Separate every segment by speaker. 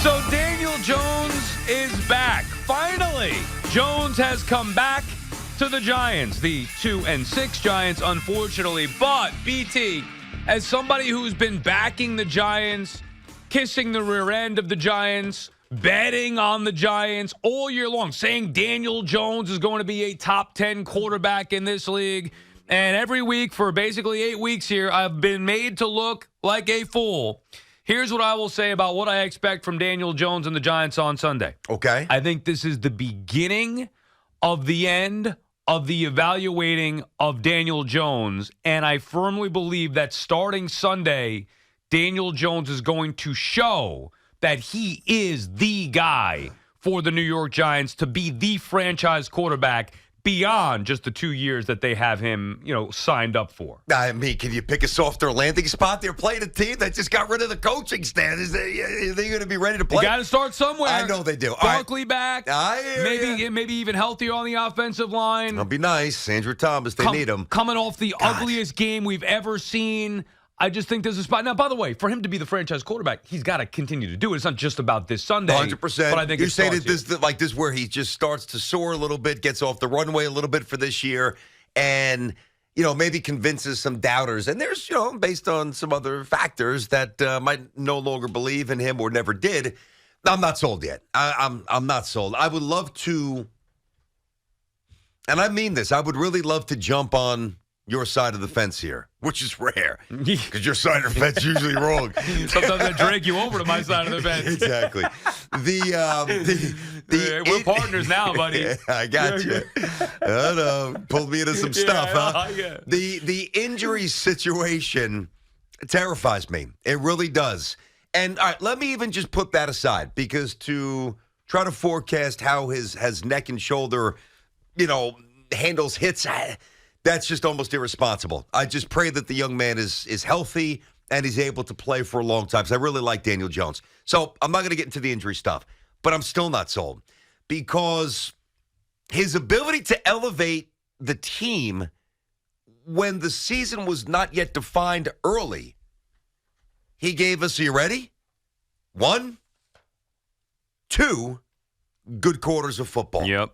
Speaker 1: So Daniel Jones is back. Finally, Jones has come back to the Giants, the 2-6 Giants, unfortunately. But, BT, as somebody who's been backing the Giants, kissing the rear end of the Giants, betting on the Giants all year long, saying Daniel Jones is going to be a top 10 quarterback in this league, and every week for basically 8 weeks here, I've been made to look like a fool. Here's what I will say about what I expect from Daniel Jones and the Giants on Sunday.
Speaker 2: Okay.
Speaker 1: I think this is the beginning of the end of the evaluating of Daniel Jones, and I firmly believe that starting Sunday, Daniel Jones is going to show that he is the guy for the New York Giants to be the franchise quarterback beyond just the 2 years that they have him, signed up for.
Speaker 2: I mean, can you pick a softer landing spot? They're playing a team that just got rid of the coaching staff. Are they going to be ready to play?
Speaker 1: You got to start somewhere.
Speaker 2: I know they do.
Speaker 1: Barkley back.
Speaker 2: I hear
Speaker 1: maybe even healthier on the offensive line.
Speaker 2: That'll be nice. Andrew Thomas, they need him.
Speaker 1: Coming off the ugliest game we've ever seen. I just think there's a spot. Now, by the way, for him to be the franchise quarterback, he's got to continue to do it. It's not just about this Sunday.
Speaker 2: 100%.
Speaker 1: But I think
Speaker 2: you're saying that this where he just starts to soar a little bit, gets off the runway a little bit for this year, and maybe convinces some doubters. And there's based on some other factors that might no longer believe in him or never did. I'm not sold yet. I'm not sold. I would love to, and I mean this. I would really love to jump on your side of the fence here, which is rare because your side of the fence is usually wrong.
Speaker 1: Sometimes I drag you over to my side of the fence.
Speaker 2: Exactly.
Speaker 1: We're partners now, buddy.
Speaker 2: Yeah, I got you. I know. Pulled me into some stuff, huh?
Speaker 1: Yeah.
Speaker 2: The injury situation terrifies me. It really does. And all right, let me even just put that aside because to try to forecast how his neck and shoulder, handles hits. That's just almost irresponsible. I just pray that the young man is healthy and he's able to play for a long time because I really like Daniel Jones. So I'm not going to get into the injury stuff, but I'm still not sold because his ability to elevate the team when the season was not yet defined early, he gave us, are you ready? 1, 2 good quarters of football.
Speaker 1: Yep.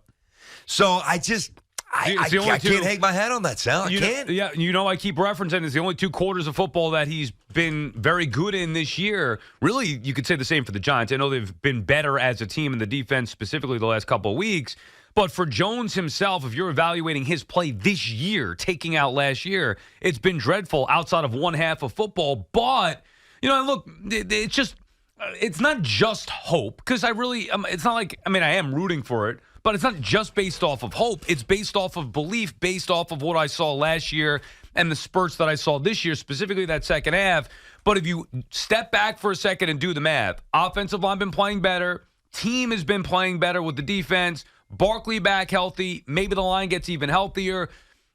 Speaker 2: So I can't hang my hat on that, Sal. I can't.
Speaker 1: I keep referencing it's the only 2 quarters of football that he's been very good in this year. Really, you could say the same for the Giants. I know they've been better as a team in the defense, specifically the last couple of weeks. But for Jones himself, if you're evaluating his play this year, taking out last year, it's been dreadful outside of one half of football. But, look, it's not just hope because it's not like, I am rooting for it. But it's not just based off of hope. It's based off of belief, based off of what I saw last year and the spurts that I saw this year, specifically that second half. But if you step back for a second and do the math, offensive line been playing better. Team has been playing better with the defense. Barkley back healthy. Maybe the line gets even healthier.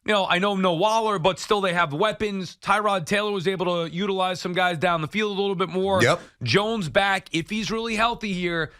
Speaker 1: I know no Waller, but still they have weapons. Tyrod Taylor was able to utilize some guys down the field a little bit more.
Speaker 2: Yep.
Speaker 1: Jones back. If he's really healthy here,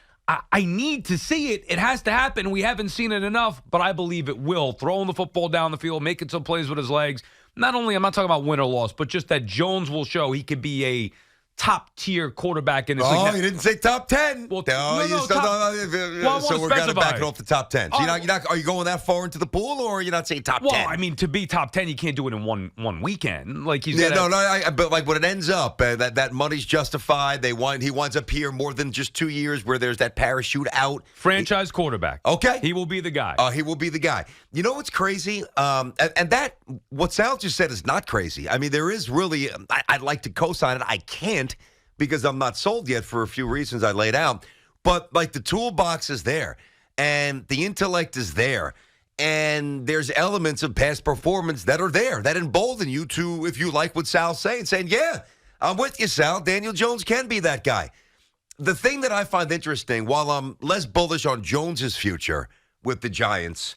Speaker 1: I need to see it. It has to happen. We haven't seen it enough, but I believe it will. Throwing the football down the field, making some plays with his legs. Not only, I'm not talking about win or loss, but just that Jones will show he could be a top-tier quarterback in this league.
Speaker 2: Oh, you didn't say top 10.
Speaker 1: Well,
Speaker 2: so we're kind of backing off the top 10. So are you going that far into the pool, or are you not saying top 10?
Speaker 1: Well, to be top 10, you can't do it in one weekend. Like
Speaker 2: but like when it ends up, that money's justified. He winds up here more than just 2 years where there's that parachute out.
Speaker 1: Franchise quarterback.
Speaker 2: Okay.
Speaker 1: He will be the guy.
Speaker 2: He will be the guy. You know what's crazy? And that, what Sal just said is not crazy. There is really, I'd like to co-sign it. I can't because I'm not sold yet for a few reasons I laid out. But, the toolbox is there, and the intellect is there, and there's elements of past performance that are there that embolden you to, if you like what Sal's saying, yeah, I'm with you, Sal. Daniel Jones can be that guy. The thing that I find interesting, while I'm less bullish on Jones's future with the Giants,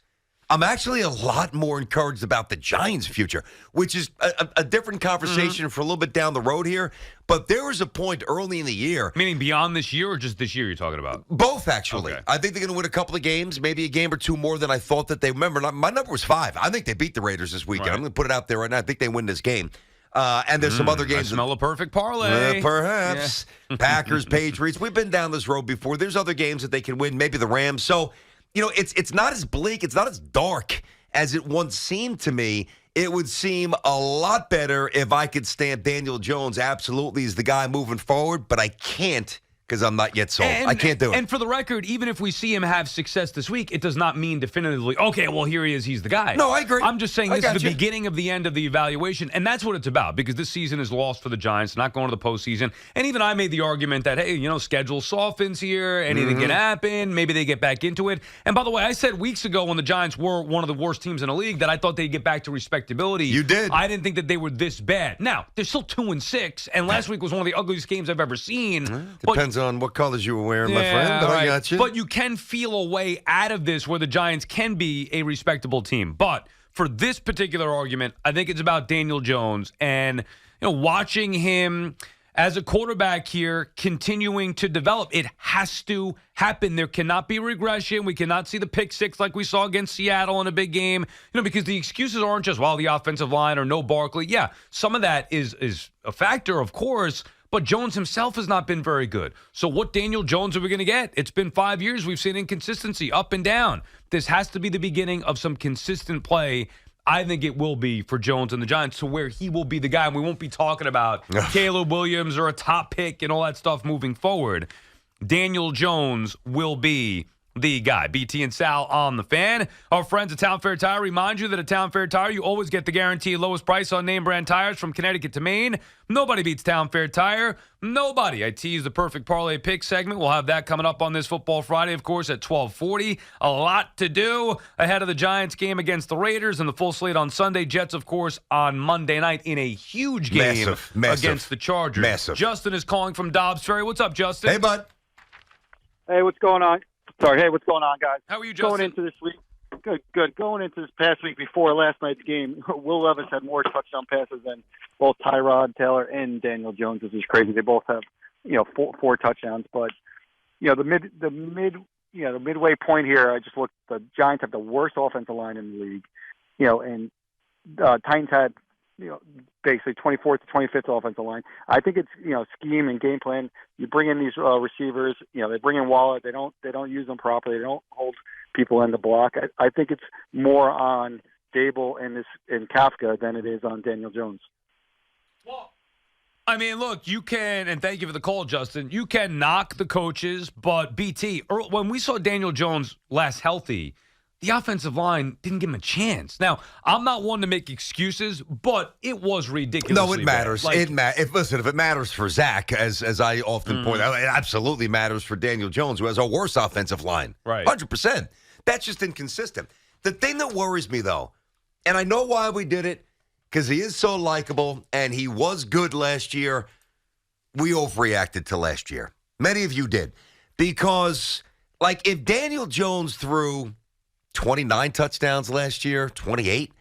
Speaker 2: I'm actually a lot more encouraged about the Giants' future, which is a different conversation for a little bit down the road here. But there was a point early in the year.
Speaker 1: Meaning beyond this year or just this year you're talking about?
Speaker 2: Both, actually.
Speaker 1: Okay.
Speaker 2: I think they're going to win a couple of games, maybe a game or 2 more than I thought that they remember. My number was 5. I think they beat the Raiders this weekend. Right. I'm going to put it out there right now. I think they win this game. And there's some other
Speaker 1: I
Speaker 2: games.
Speaker 1: smell a perfect parlay.
Speaker 2: Perhaps. Yeah. Packers, Patriots. We've been down this road before. There's other games that they can win. Maybe the Rams. So, it's not as bleak. It's not as dark as it once seemed to me. It would seem a lot better if I could stamp Daniel Jones absolutely as the guy moving forward, but I can't because I'm not yet sold. I can't do it.
Speaker 1: And for the record, even if we see him have success this week, it does not mean definitively, okay, well, here he is, he's the guy.
Speaker 2: No, I agree.
Speaker 1: I'm just saying this is the beginning of the end of the evaluation, and that's what it's about, because this season is lost for the Giants, not going to the postseason. And even I made the argument that, hey, schedule softens here, anything can happen, maybe they get back into it. And by the way, I said weeks ago when the Giants were one of the worst teams in the league that I thought they'd get back to respectability.
Speaker 2: You did.
Speaker 1: I didn't think that they were this bad. Now, they're still 2-6, and last week was one of the ugliest games I've ever seen.
Speaker 2: Depends on what colors you were wearing, my friend, but I got you.
Speaker 1: But you can feel a way out of this where the Giants can be a respectable team. But for this particular argument, I think it's about Daniel Jones and watching him as a quarterback here continuing to develop. It has to happen. There cannot be regression. We cannot see the pick six like we saw against Seattle in a big game, because the excuses aren't just, the offensive line or no Barkley. Yeah, some of that is a factor, of course, but Jones himself has not been very good. So what Daniel Jones are we going to get? It's been 5 years. We've seen inconsistency up and down. This has to be the beginning of some consistent play. I think it will be for Jones and the Giants to where he will be the guy. And we won't be talking about Caleb Williams or a top pick and all that stuff moving forward. Daniel Jones will be the guy. BT and Sal on the Fan. Our friends at Town Fair Tire remind you that at Town Fair Tire, you always get the guaranteed lowest price on name brand tires from Connecticut to Maine. Nobody beats Town Fair Tire. Nobody. I tease the perfect parlay pick segment. We'll have that coming up on this Football Friday, of course, at 12:40. A lot to do ahead of the Giants game against the Raiders and the full slate on Sunday. Jets, of course, on Monday night in a huge game against the Chargers.
Speaker 2: Massive.
Speaker 1: Justin is calling from Dobbs Ferry. What's up, Justin?
Speaker 2: Hey, bud.
Speaker 3: Hey, what's going on? Sorry. Hey, what's going on, guys?
Speaker 1: How are you, Justin?
Speaker 3: Going into this week, good. Going into this past week before last night's game, Will Levis had more touchdown passes than both Tyrod Taylor and Daniel Jones, which is crazy. They both have, four touchdowns. But the midway point here, I just looked. The Giants have the worst offensive line in the league. And Titans had basically 24th to 25th offensive line. I think it's scheme and game plan. You bring in these receivers. They bring in Waller. They don't use them properly. They don't hold people in the block. I think it's more on Dable and Kafka than it is on Daniel Jones.
Speaker 1: Well, I mean, look, you can, and thank you for the call, Justin. You can knock the coaches, but BT, when we saw Daniel Jones last healthy, the offensive line didn't give him a chance. Now, I'm not one to make excuses, but it was ridiculous.
Speaker 2: No, it matters. If it matters for Zach, as I often point out, it absolutely matters for Daniel Jones, who has a worse offensive line.
Speaker 1: Right.
Speaker 2: 100%. That's just inconsistent. The thing that worries me, though, and I know why we did it, because he is so likable, and he was good last year, we overreacted to last year. Many of you did. Because, if Daniel Jones threw 29 touchdowns last year, 28.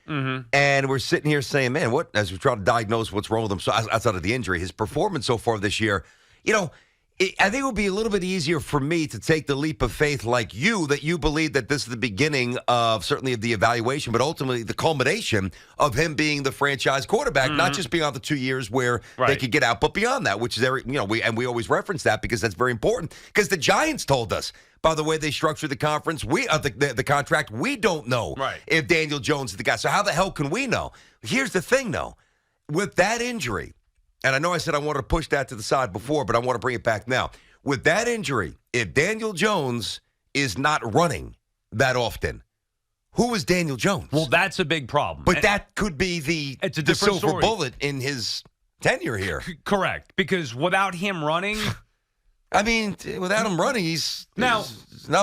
Speaker 2: And we're sitting here saying, man, as we try to diagnose what's wrong with him so outside of the injury, his performance so far this year, I think it would be a little bit easier for me to take the leap of faith like you, that you believe that this is the beginning of certainly of the evaluation, but ultimately the culmination of him being the franchise quarterback, not just beyond the 2 years where they could get out, but beyond that, which is we always reference that because that's very important. Because the Giants told us, by the way they structured the conference, the contract, we don't know if Daniel Jones is the guy. So how the hell can we know? Here's the thing, though. With that injury, and I know I said I wanted to push that to the side before, but I want to bring it back now. With that injury, if Daniel Jones is not running that often, who is Daniel Jones?
Speaker 1: Well, that's a big problem.
Speaker 2: But that could be the silver bullet in his tenure here.
Speaker 1: Correct, because without him running...
Speaker 2: I mean, without him running, he's not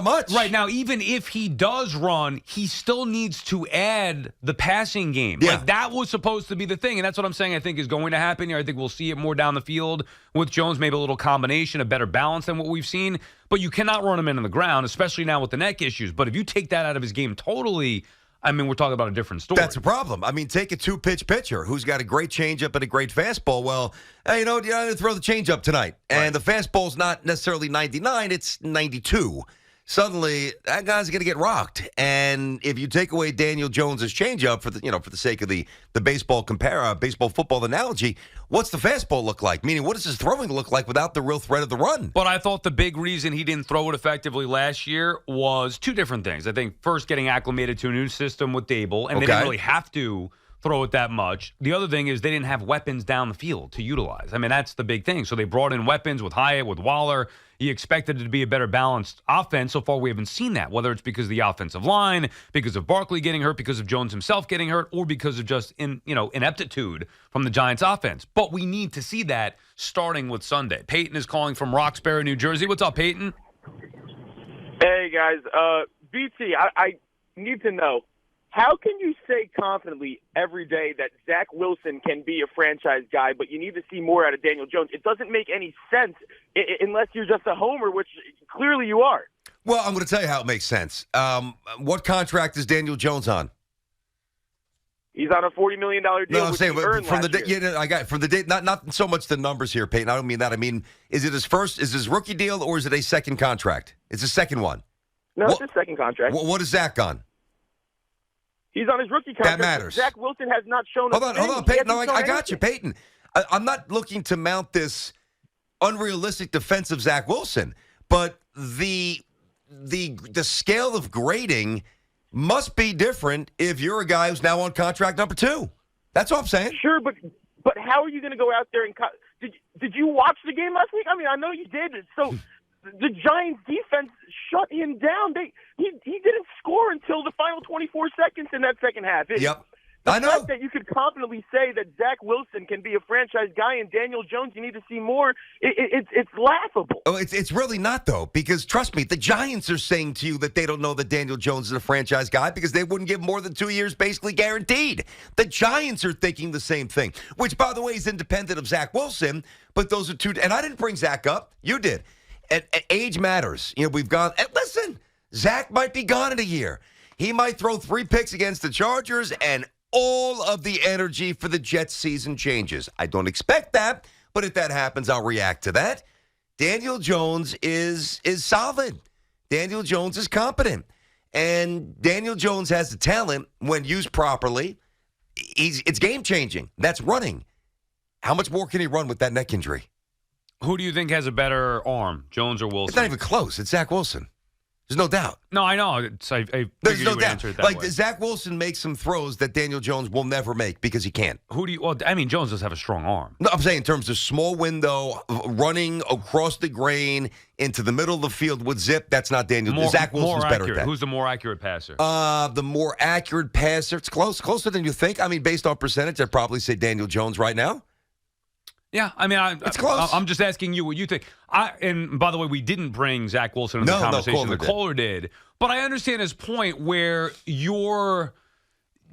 Speaker 2: much.
Speaker 1: Right. Now, even if he does run, he still needs to add the passing game.
Speaker 2: Yeah.
Speaker 1: That was supposed to be the thing, and that's what I'm saying I think is going to happen here. I think we'll see it more down the field with Jones, maybe a little combination, a better balance than what we've seen. But you cannot run him into the ground, especially now with the neck issues. But if you take that out of his game totally, we're talking about a different story.
Speaker 2: That's a problem. Take a two-pitch pitcher who's got a great changeup and a great fastball. Well, you throw the changeup tonight. And the fastball's not necessarily 99, it's 92. suddenly that guy's going to get rocked. And if you take away Daniel Jones's changeup for the sake of the baseball baseball football analogy, what's the fastball look like? Meaning, what does his throwing look like without the real threat of the run?
Speaker 1: But I thought the big reason he didn't throw it effectively last year was two different things. I think first getting acclimated to a new system with Dable, and they didn't really have to throw it that much. The other thing is they didn't have weapons down the field to utilize. I mean, that's the big thing. So they brought in weapons with Hyatt, with Waller. You expected it to be a better balanced offense. So far, we haven't seen that, whether it's because of the offensive line, because of Barkley getting hurt, because of Jones himself getting hurt, or because of just ineptitude from the Giants offense. But we need to see that starting with Sunday. Peyton is calling from Roxbury, New Jersey. What's up, Peyton?
Speaker 4: Hey, guys. BT, I need to know, how can you say confidently every day that Zach Wilson can be a franchise guy, but you need to see more out of Daniel Jones? It doesn't make any sense unless you're just a homer, which clearly you are.
Speaker 2: Well, I'm going to tell you how it makes sense. What contract is Daniel Jones on?
Speaker 4: He's on a $40 million deal.
Speaker 2: No, I'm
Speaker 4: which
Speaker 2: saying
Speaker 4: he earned
Speaker 2: from the
Speaker 4: last year.
Speaker 2: I got from the date. Not so much the numbers here, Peyton. I don't mean that. I mean, is it his rookie deal or is it a second contract? It's a second one.
Speaker 4: No, it's his second contract.
Speaker 2: What is Zach on?
Speaker 4: He's on his rookie contract.
Speaker 2: That matters.
Speaker 4: Zach Wilson has not shown
Speaker 2: Hold on, Peyton. No, I got you, Peyton. I'm not looking to mount this unrealistic defense of Zach Wilson, but the scale of grading must be different if you're a guy who's now on contract number 2. That's all I'm saying.
Speaker 4: Sure, but how are you going to go out there and did you watch the game last week? I mean, I know you did. So the Giants defense shut him down. He didn't score until the final 24 seconds in that second half.
Speaker 2: Yep.
Speaker 4: The
Speaker 2: I know.
Speaker 4: fact that you could confidently say that Zach Wilson can be a franchise guy and Daniel Jones, you need to see more. It's laughable.
Speaker 2: Oh, it's really not, though, because trust me, the Giants are saying to you that they don't know that Daniel Jones is a franchise guy because they wouldn't give more than 2 years basically guaranteed. The Giants are thinking the same thing, which, by the way, is independent of Zach Wilson, but those are two. And I didn't bring Zach up. You did. And age matters. We've gone. And listen, Zach might be gone in a year. He might throw 3 picks against the Chargers, and all of the energy for the Jets season changes. I don't expect that, but if that happens, I'll react to that. Daniel Jones is solid. Daniel Jones is competent. And Daniel Jones has the talent when used properly. It's game-changing. That's running. How much more can he run with that neck injury?
Speaker 1: Who do you think has a better arm, Jones or Wilson?
Speaker 2: It's not even close. It's Zach Wilson. There's no doubt.
Speaker 1: No, I know. I
Speaker 2: There's no
Speaker 1: would
Speaker 2: doubt.
Speaker 1: answer it that way.
Speaker 2: Zach Wilson makes some throws that Daniel Jones will never make because he can't.
Speaker 1: Jones does have a strong arm.
Speaker 2: No, I'm saying in terms of small window, running across the grain into the middle of the field with zip, that's not Daniel. Zach Wilson's better at that.
Speaker 1: Who's the more accurate passer?
Speaker 2: The more accurate passer. It's closer than you think. I mean, based on percentage, I'd probably say Daniel Jones right now.
Speaker 1: Yeah, I mean,
Speaker 2: it's close.
Speaker 1: I'm just asking you what you think. And by the way, we didn't bring Zach Wilson into the conversation. The caller did. But I understand his point where you're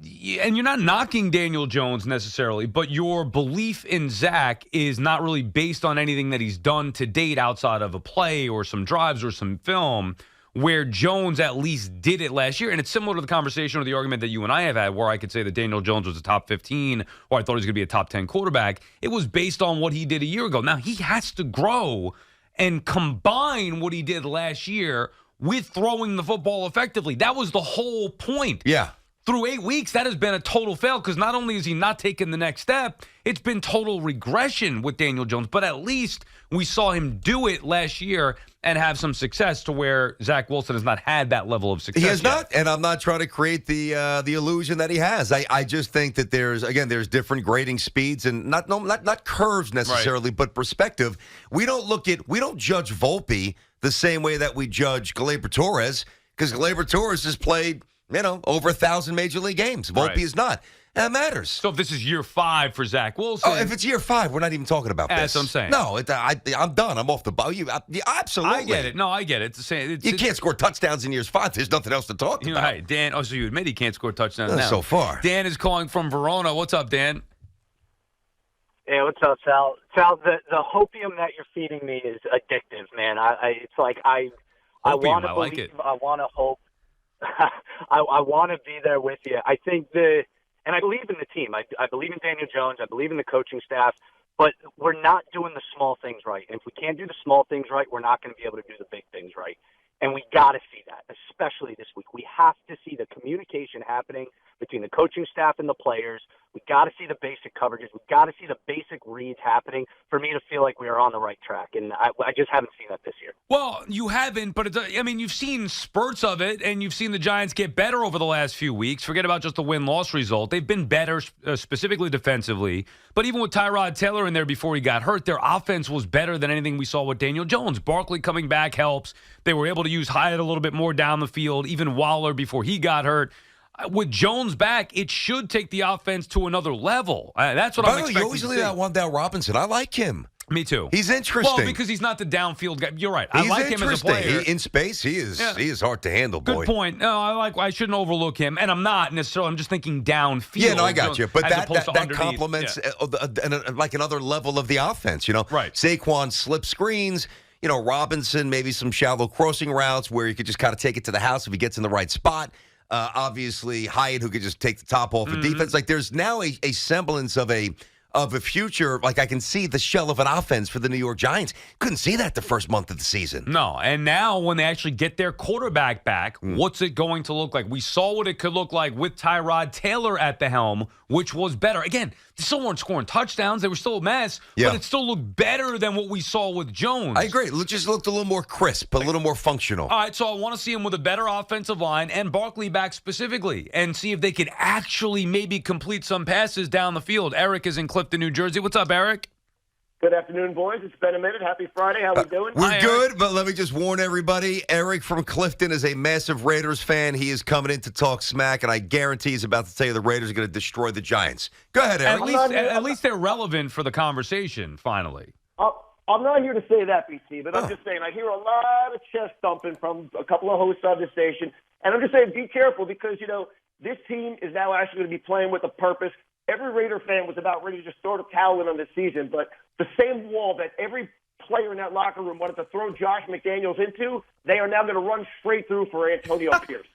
Speaker 1: not knocking Daniel Jones necessarily, but your belief in Zach is not really based on anything that he's done to date outside of a play or some drives or some film, where Jones at least did it last year. And it's similar to the conversation or the argument that you and I have had where I could say that Daniel Jones was a top 15 or I thought he was going to be a top 10 quarterback. It was based on what he did a year ago. Now, he has to grow and combine what he did last year with throwing the football effectively. That was the whole point.
Speaker 2: Yeah.
Speaker 1: Through 8 weeks, that has been a total fail because not only is he not taking the next step, it's been total regression with Daniel Jones. But at least we saw him do it last year and have some success to where Zach Wilson has not had that level of success.
Speaker 2: He has not, and I'm not trying to create the illusion that he has. I just think that there's different grading speeds and not curves necessarily, but perspective. We don't judge Volpe the same way that we judge Gleyber Torres because Gleyber Torres has played over 1,000 Major League games. Volpe is not. That matters.
Speaker 1: So if this is year 5 for Zach Wilson.
Speaker 2: Oh, if it's year 5, we're not even talking about this.
Speaker 1: That's what I'm saying.
Speaker 2: No, I'm done. I'm off the boat. Absolutely.
Speaker 1: I get it. No, I get it.
Speaker 2: You can't score touchdowns in years 5. There's nothing else to talk about.
Speaker 1: Right, Dan. Oh, so you admit he can't score touchdowns now.
Speaker 2: So far.
Speaker 1: Dan is calling from Verona. What's up, Dan?
Speaker 5: Hey, what's up, Sal? Sal, the hopium that you're feeding me is addictive, man. It's like I want to believe,
Speaker 1: like it.
Speaker 5: I want to hope. I want to be there with you. I think and I believe in the team. I believe in Daniel Jones. I believe in the coaching staff. But we're not doing the small things right. And if we can't do the small things right, we're not going to be able to do the big things right. And we got to see that, especially this week. We have to see the communication happening between the coaching staff and the players. We got to see the basic coverages. We got to see the basic reads happening for me to feel like we are on the right track. And I just haven't seen that this year.
Speaker 1: Well, you haven't, but you've seen spurts of it, and you've seen the Giants get better over the last few weeks. Forget about just the win-loss result. They've been better, specifically defensively. But even with Tyrod Taylor in there before he got hurt, their offense was better than anything we saw with Daniel Jones. Barkley coming back helps. They were able to use Hyatt a little bit more down the field, even Waller before he got hurt. With Jones back, it should take the offense to another level. That's what I'm expecting.
Speaker 2: You always leave that Wan'Dale Robinson. I like him.
Speaker 1: Me too.
Speaker 2: He's interesting.
Speaker 1: Well, because he's not the downfield guy. You're right.
Speaker 2: He's
Speaker 1: I like him as a player.
Speaker 2: In space, he is hard to handle, boy.
Speaker 1: Good point. No, I shouldn't overlook him, and I'm not necessarily. I'm just thinking downfield.
Speaker 2: Yeah, no, I got you. But that
Speaker 1: underneath.
Speaker 2: complements like another level of the offense,
Speaker 1: Right.
Speaker 2: Saquon slip screens, Robinson, maybe some shallow crossing routes where you could just kind of take it to the house if he gets in the right spot. Obviously, Hyatt, who could just take the top off of defense. Like, there's now a semblance of a future. Like, I can see the shell of an offense for the New York Giants. Couldn't see that the first month of the season.
Speaker 1: No, and now when they actually get their quarterback back, what's it going to look like? We saw what it could look like with Tyrod Taylor at the helm, which was better. Again, they still weren't scoring touchdowns. They were still a mess, but it still looked better than what we saw with Jones.
Speaker 2: I agree. It just looked a little more crisp, a little more functional.
Speaker 1: All right, so I want to see him with a better offensive line and Barkley back specifically and see if they could actually maybe complete some passes down the field. Eric is in Clifton, New Jersey. What's up, Eric?
Speaker 6: Good afternoon, boys. It's been a minute. Happy Friday. How we doing?
Speaker 2: We're good, but let me just warn everybody. Eric from Clifton is a massive Raiders fan. He is coming in to talk smack, and I guarantee he's about to tell you the Raiders are going to destroy the Giants. Go ahead, Eric.
Speaker 1: At least they're relevant for the conversation, finally.
Speaker 6: I'm not here to say that, BT, but I'm just saying I hear a lot of chest thumping from a couple of hosts on the station, and I'm just saying be careful because, this team is now actually going to be playing with a purpose. Every Raider fan was about ready to just throw the towel in on this season, but the same wall that every player in that locker room wanted to throw Josh McDaniels into, they are now going to run straight through for Antonio Pierce.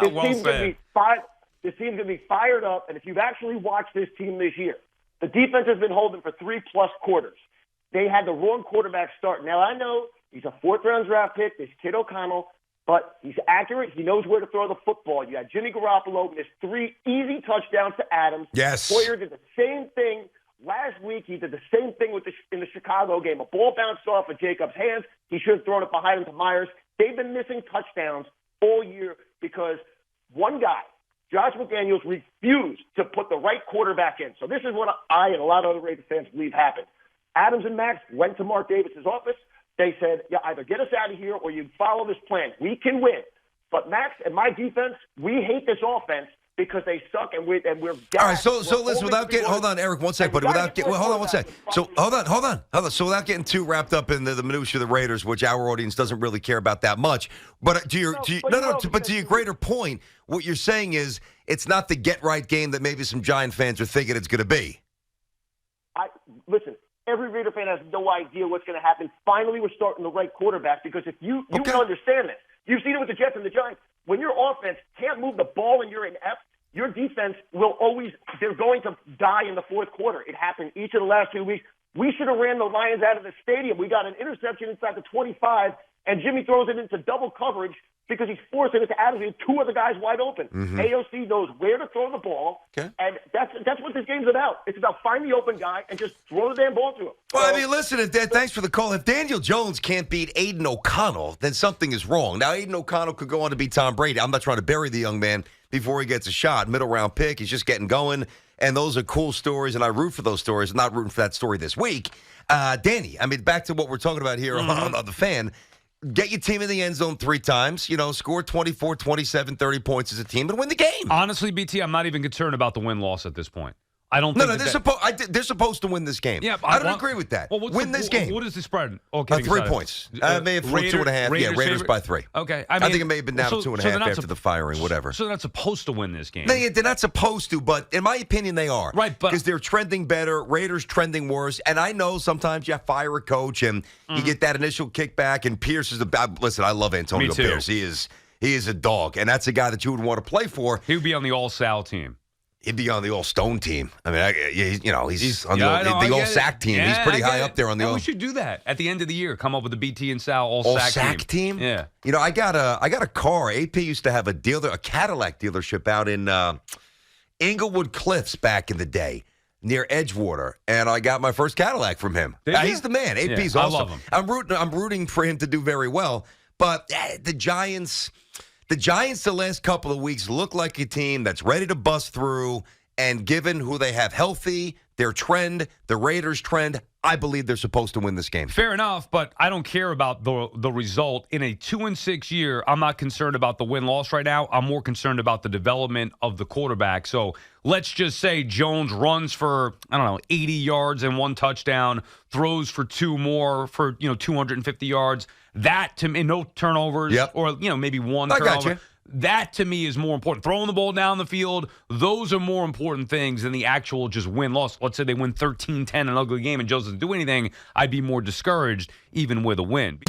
Speaker 6: This team's going to be fired up, and if you've actually watched this team this year, the defense has been holding for 3+ quarters. They had the wrong quarterback start. Now, I know he's a 4th-round draft pick, this kid O'Connell, but he's accurate. He knows where to throw the football. You had Jimmy Garoppolo, missed 3 easy touchdowns to Adams.
Speaker 2: Yes.
Speaker 6: Hoyer did the same thing last week. He did the same thing in the Chicago game. A ball bounced off of Jacobs' hands. He should have thrown it behind him to Myers. They've been missing touchdowns all year because one guy, Josh McDaniels, refused to put the right quarterback in. So this is what I and a lot of other Raiders fans believe happened. Adams and Max went to Mark Davis's office. They said, either get us out of here or you follow this plan. We can win. But Max and my defense, we hate this offense because they suck and we're gassed.
Speaker 2: All right, so listen, hold on, Eric, one sec, buddy. Hold on one sec. So hold on. So without getting too wrapped up in the minutiae of the Raiders, which our audience doesn't really care about that much, but to your greater point, what you're saying is it's not the get right game that maybe some Giant fans are thinking it's going to be.
Speaker 6: Listen. Every Raider fan has no idea what's going to happen. Finally, we're starting the right quarterback because if you can understand this. You've seen it with the Jets and the Giants. When your offense can't move the ball and you're inept, your defense they're going to die in the fourth quarter. It happened each of the last 2 weeks. We should have ran the Lions out of the stadium. We got an interception inside the 25, and Jimmy throws it into double coverage because he's forcing it to Adams. He had 2 other guys wide open. AOC knows where to throw the ball, and that's what this game's about. It's about finding the open guy and just throw the damn ball to him.
Speaker 2: Well, listen, thanks for the call. If Daniel Jones can't beat Aiden O'Connell, then something is wrong. Now, Aiden O'Connell could go on to beat Tom Brady. I'm not trying to bury the young man before he gets a shot. Middle-round pick. He's just getting going, and those are cool stories, and I root for those stories. I'm not rooting for that story this week. Danny, back to what we're talking about here on the fan. Get your team in the end zone 3 times, score 24, 27, 30 points as a team and win the game.
Speaker 1: Honestly, BT, I'm not even concerned about the win-loss at this point. I don't think
Speaker 2: they're supposed to win this game.
Speaker 1: Yeah,
Speaker 2: I don't agree with that.
Speaker 1: Well,
Speaker 2: win this game.
Speaker 1: What is the spread?
Speaker 2: 3 points. May have flipped 2.5. Yeah, Raiders by 3.
Speaker 1: Okay.
Speaker 2: I think it may have been down to 2.5 after the firing, whatever.
Speaker 1: So they're not supposed to win this game.
Speaker 2: They're not supposed to, but in my opinion, they are.
Speaker 1: Right, but
Speaker 2: because they're trending better, Raiders trending worse. And I know sometimes you fire a coach and you get that initial kickback, and Pierce is listen, I love Antonio Pierce. He is a dog, and that's a guy that you would want to play for.
Speaker 1: He would be on the All-Sal team.
Speaker 2: He'd be on the all-Stone team. I mean, he's on
Speaker 1: I know,
Speaker 2: the
Speaker 1: I
Speaker 2: all-sack team.
Speaker 1: Yeah,
Speaker 2: he's pretty
Speaker 1: I
Speaker 2: high
Speaker 1: get
Speaker 2: up there on the
Speaker 1: it.
Speaker 2: all.
Speaker 1: We should do that at the end of the year. Come up with the BT and Sal
Speaker 2: all-sack
Speaker 1: all-sack
Speaker 2: team.
Speaker 1: Yeah.
Speaker 2: I got a car. AP used to have a Cadillac dealership out in Inglewood Cliffs back in the day, near Edgewater, and I got my first Cadillac from him. He's the man. AP's
Speaker 1: I
Speaker 2: awesome.
Speaker 1: love him.
Speaker 2: I'm rooting for him to do very well. But the Giants the last couple of weeks look like a team that's ready to bust through. And given who they have healthy, their trend, the Raiders' trend, I believe they're supposed to win this game.
Speaker 1: Fair enough, but I don't care about the result. In a 2-6 year, I'm not concerned about the win-loss right now. I'm more concerned about the development of the quarterback. So let's just say Jones runs for, 80 yards and 1 touchdown, throws for 2 more for, 250 yards. That, to me, no turnovers or, maybe 1 turnover.
Speaker 2: I got you.
Speaker 1: That, to me, is more important. Throwing the ball down the field, those are more important things than the actual just win-loss. Let's say they win 13-10, an ugly game, and Joe doesn't do anything. I'd be more discouraged even with a win.